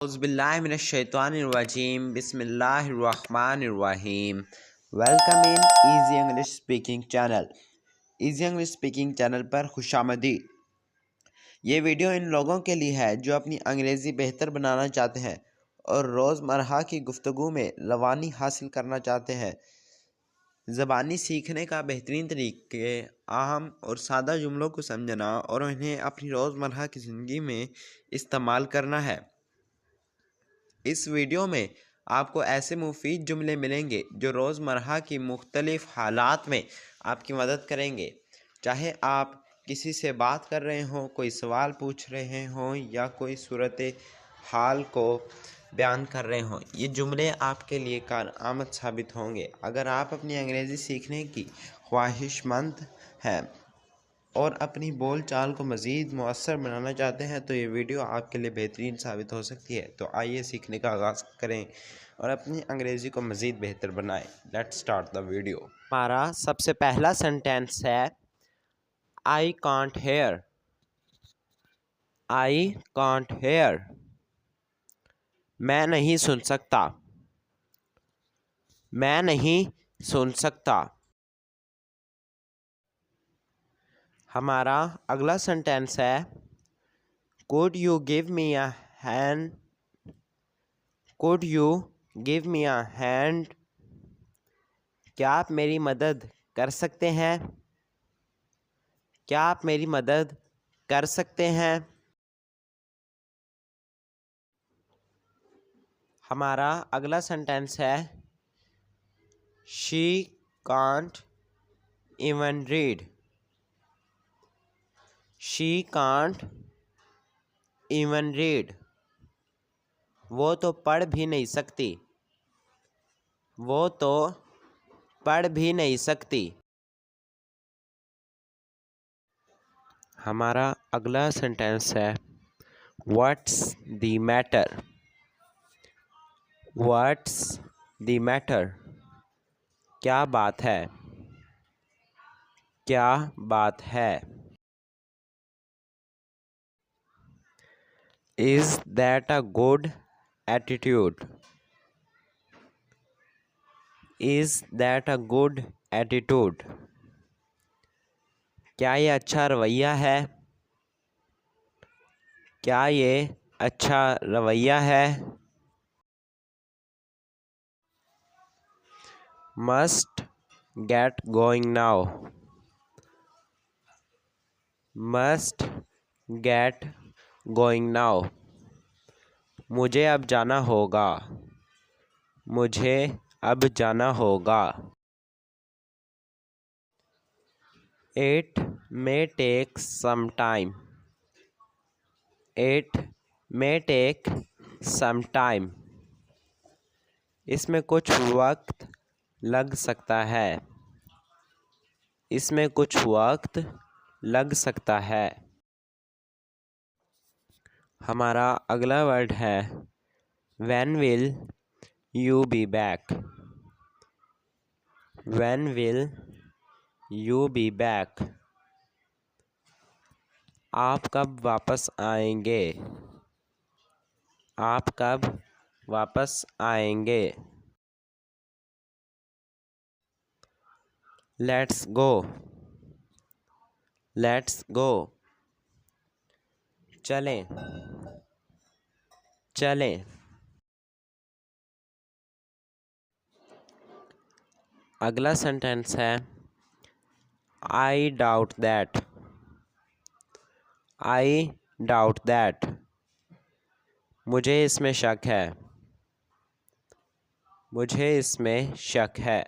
औज़ुबिल्लाहिमिनश्शैतानिर्रजीम बिस्मिल्लाहिर्रहमानिर्रहीम। Welcome in easy English speaking channel. Easy English speaking channel पर खुशामदीद। ये video इन लोगों के लिए है जो अपनी अंग्रेज़ी बेहतर बनाना चाहते हैं और रोज़मर्रा की गुफ्तगू में रवानी हासिल करना चाहते हैं। ज़बानी सीखने का बेहतरीन तरीके आम और सादा जुमलों को समझना और उन्हें अपनी रोज़मर्रा की ज़िंदगी में इस्तेमाल करना है। इस वीडियो में आपको ऐसे मुफीद जुमले मिलेंगे जो रोज़मर्रा की मुख्तलिफ़ हालात में आपकी मदद करेंगे। चाहे आप किसी से बात कर रहे हों, कोई सवाल पूछ रहे हों या कोई सूरत हाल को बयान कर रहे हों, ये जुमले आपके लिए कारआमद साबित होंगे। अगर आप अपनी अंग्रेज़ी सीखने की ख्वाहिशमंद हैं और अपनी बोल चाल को मज़ीद मुअस्सर बनाना चाहते हैं तो ये वीडियो आपके लिए बेहतरीन साबित हो सकती है। तो आइए सीखने का आगाज़ करें और अपनी अंग्रेज़ी को मज़ीद बेहतर बनाएं। Let's start the video. हमारा सबसे पहला सेंटेंस है I can't hear. I can't hear, मैं नहीं सुन सकता। मैं नहीं सुन सकता। हमारा अगला सेंटेंस है Could you give me a hand? Could you give me a hand? क्या आप मेरी मदद कर सकते हैं? क्या आप मेरी मदद कर सकते हैं? हमारा अगला सेंटेंस है She can't even read. She can't even read. वो तो पढ़ भी नहीं सकती। वो तो पढ़ भी नहीं सकती। हमारा अगला सेंटेंस है What's the matter? What's the matter? क्या बात है? क्या बात है? Is that a good attitude? Is that a good attitude? क्या ये अच्छा रवैया है? क्या ये अच्छा रवैया है? Must get going now. Must get going now. मुझे अब जाना होगा। मुझे अब जाना होगा। It may take some time. It may take some time. इसमें कुछ वक्त लग सकता है। इसमें कुछ वक्त लग सकता है। हमारा अगला वर्ड है When will you be back? When will you be back? आप कब वापस आएंगे? आप कब वापस आएंगे? Let's go. Let's go. चलें। चलें। अगला सेंटेंस है I doubt that. I doubt that. मुझे इसमें शक है। मुझे इसमें शक है।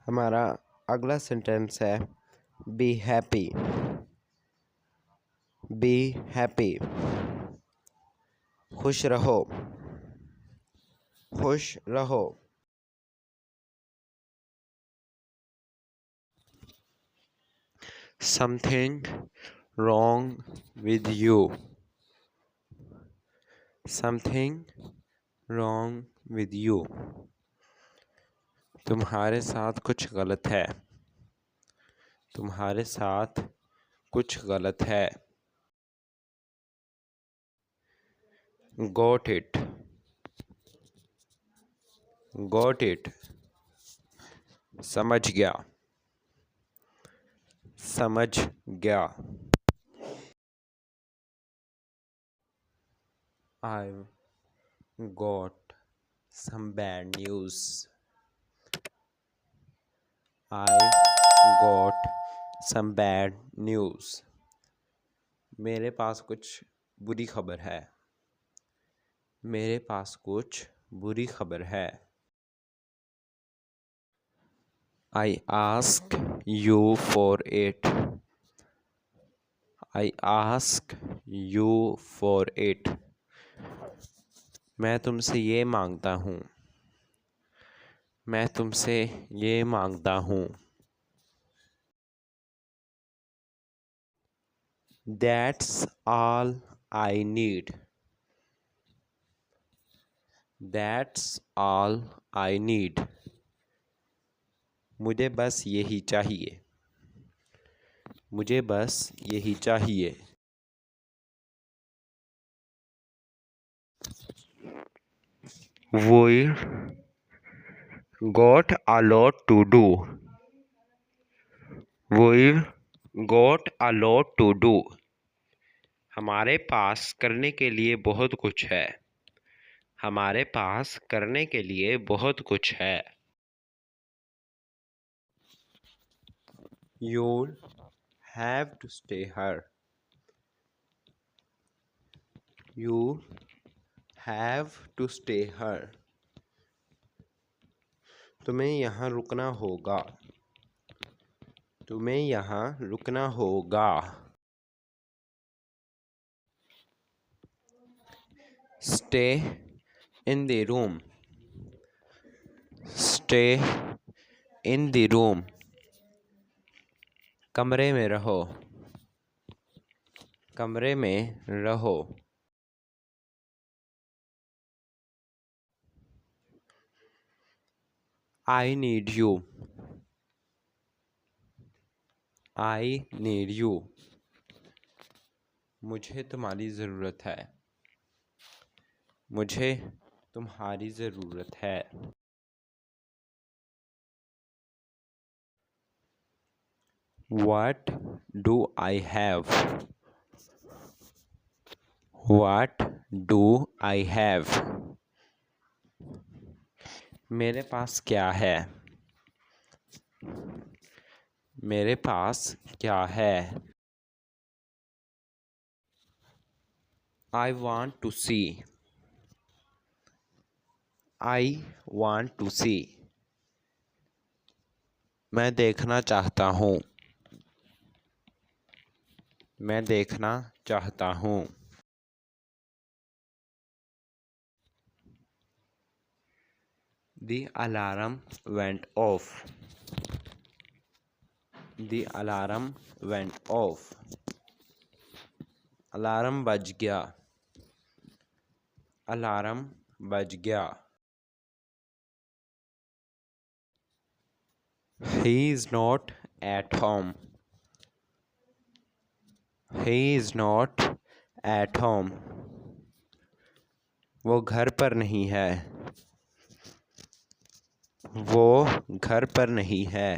हमारा अगला सेंटेंस है Be happy. Be happy. खुश रहो। खुश रहो। Something wrong with you. Something wrong with you. तुम्हारे साथ कुछ गलत है। तुम्हारे साथ कुछ गलत है। Got it. Got it. समझ गया। समझ गया। I've got some bad news. I've got some bad news. मेरे पास कुछ बुरी खबर है। मेरे पास कुछ बुरी खबर है। I ask you for it. I ask you for it. मैं तुमसे ये मांगता हूँ। मैं तुमसे ये मांगता हूँ। That's all I need. That's all I need. मुझे बस यही चाहिए। मुझे बस यही चाहिए। We've got a lot to do. We've got a lot to do. हमारे पास करने के लिए बहुत कुछ है। हमारे पास करने के लिए बहुत कुछ है। You'll have to stay here. You have to stay here. तुम्हें यहाँ रुकना होगा। तुम्हें यहाँ रुकना होगा। Stay in the room. Stay in the room. कमरे में रहो। कमरे में रहो। I need you. I need you. मुझे तुम्हारी ज़रूरत है। मुझे तुम्हारी ज़रूरत है। What do I have? What do I have? मेरे पास क्या है? मेरे पास क्या है? I want to see. I want to see. मैं देखना चाहता हूँ। मैं देखना चाहता हूँ। The alarm went off. The alarm went off. Alarm बज गया। अलार्म बज गया। He is not at home. He is not at home. वो घर पर नहीं है। वो घर पर नहीं है।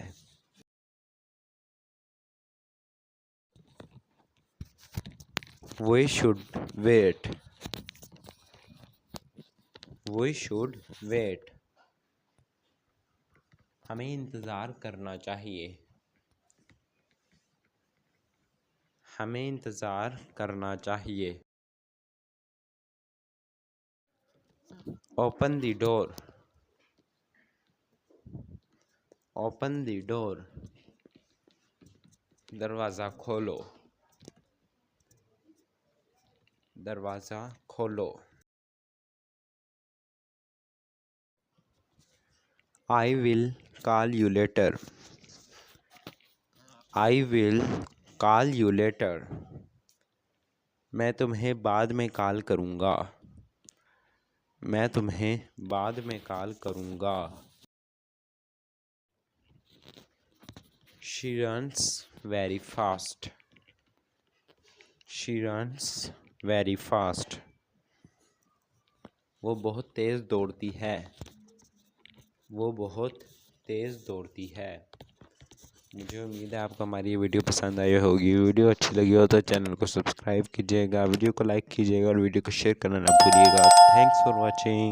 We should wait. We should wait. हमें इंतज़ार करना चाहिए। हमें इंतज़ार करना चाहिए। Open the door. Open the door. दरवाज़ा खोलो। दरवाज़ा खोलो। I will call you later. I will call you later. मैं तुम्हें बाद में कॉल करूँगा। मैं तुम्हें बाद में कॉल करूँगा। She runs very fast. She runs very fast. वो बहुत तेज़ दौड़ती है। वो बहुत तेज़ दौड़ती है। मुझे उम्मीद है आपको हमारी ये वीडियो पसंद आई होगी। वीडियो अच्छी लगी हो तो चैनल को सब्सक्राइब कीजिएगा, वीडियो को लाइक कीजिएगा और वीडियो को शेयर करना ना भूलिएगा। Thanks for watching.